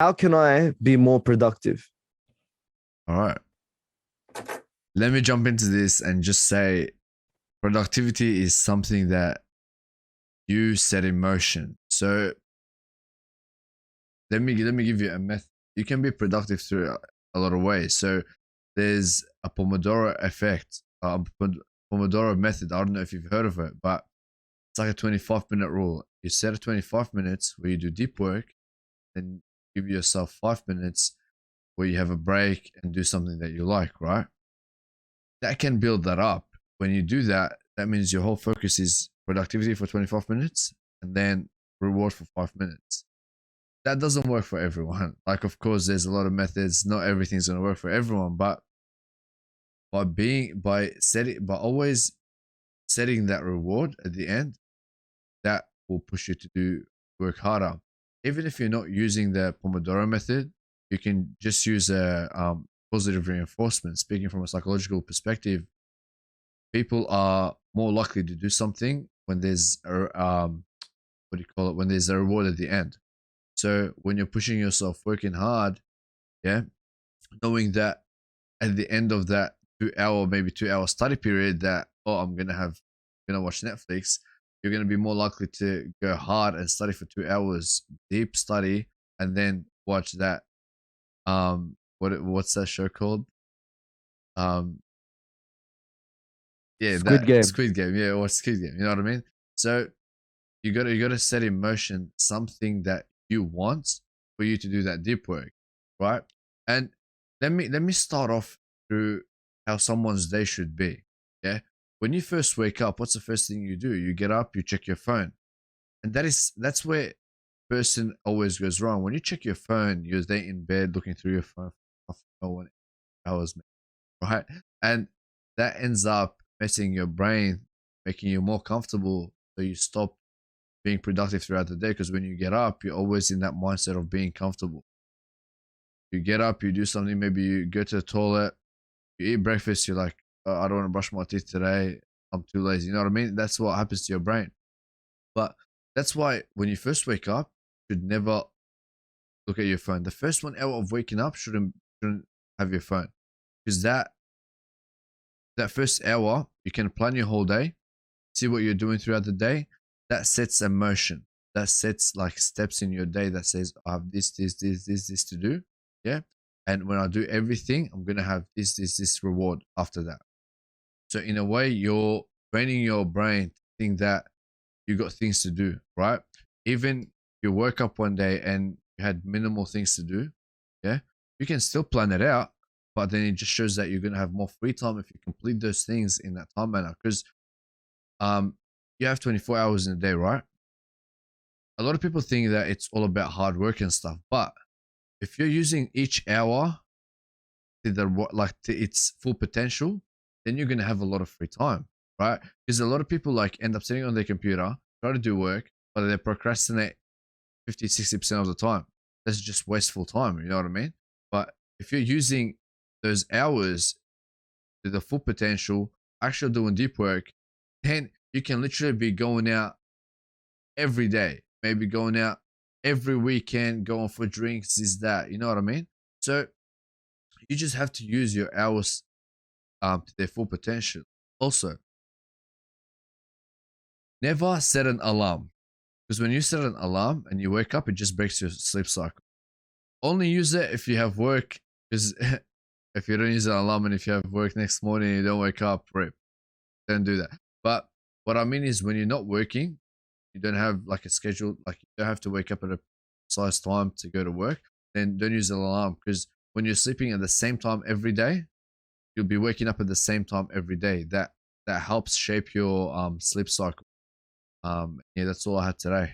How can I be more productive? All right. Let me jump into this and just say productivity is something that you set in motion. So let me give you a method. You can be productive through a lot of ways. So there's a Pomodoro effect, Pomodoro method. I don't know if you've heard of it, but it's like a 25-minute rule. You set a 25 minutes where you do deep work, then give yourself 5 minutes where you have a break and do something that you like, right? That can build that up. When you do that, that means your whole focus is productivity for 25 minutes and then reward for 5 minutes. That doesn't work for everyone. Like, of course, there's a lot of methods. Not everything's going to work for everyone, but by always setting that reward at the end, that will push you to do work harder. Even if you're not using the Pomodoro method, you can just use a positive reinforcement. Speaking from a psychological perspective, people are more likely to do something when there's a what do you call it, when there's a reward at the end. So when you're pushing yourself, working hard, yeah, knowing that at the end of that 2 hour, maybe 2 hour study period, that gonna watch Netflix, you're gonna be more likely to go hard and study for 2 hours, deep study, and then watch that what's that show called? Um yeah, Squid that Game. Squid Game, yeah, or Squid Game, you know what I mean? So you gotta set in motion something that you want for you to do that deep work, right? And let me start off through how someone's day should be. Yeah. When you first wake up, what's the first thing you do? You get up, you check your phone. And that's where person always goes wrong. When you check your phone, you're there in bed looking through your phone for 1 hours, right? And that ends up messing your brain, making you more comfortable. So you stop being productive throughout the day, because when you get up, you're always in that mindset of being comfortable. You get up, you do something, maybe you go to the toilet, you eat breakfast, you're like, "Oh, I don't want to brush my teeth today. I'm too lazy." You know what I mean? That's what happens to your brain. But that's why when you first wake up, you should never look at your phone. The first 1 hour of waking up shouldn't have your phone, because that first hour you can plan your whole day, see what you're doing throughout the day. That sets a motion. That sets like steps in your day that says, I have this to do. Yeah. And when I do everything, I'm gonna have this reward after that. So in a way, you're training your brain to think that you got things to do, right? Even you woke up one day and you had minimal things to do, yeah, you can still plan it out, but then it just shows that you're gonna have more free time if you complete those things in that time manner. Because um you have 24 hours in a day, right? A lot of people think that it's all about hard work and stuff, but if you're using each hour to to its full potential, then you're gonna have a lot of free time, right? Because a lot of people like end up sitting on their computer, try to do work, but they procrastinate 50, 60% of the time. That's just wasteful time, you know what I mean? But if you're using those hours to the full potential, actually doing deep work, then you can literally be going out every day, maybe going out every weekend, going for drinks, is that, you know what I mean? So you just have to use your hours to their full potential. Also, never set an alarm, because when you set an alarm and you wake up, it just breaks your sleep cycle. Only use it if you have work, because if you don't use an alarm and if you have work next morning and you don't wake up, rip, don't do that. But what I mean is, when you're not working, you don't have like a schedule, like you don't have to wake up at a precise time to go to work, then don't use an alarm, because when you're sleeping at the same time every day, you'll be waking up at the same time every day. That helps shape your sleep cycle. Yeah, that's all I had today.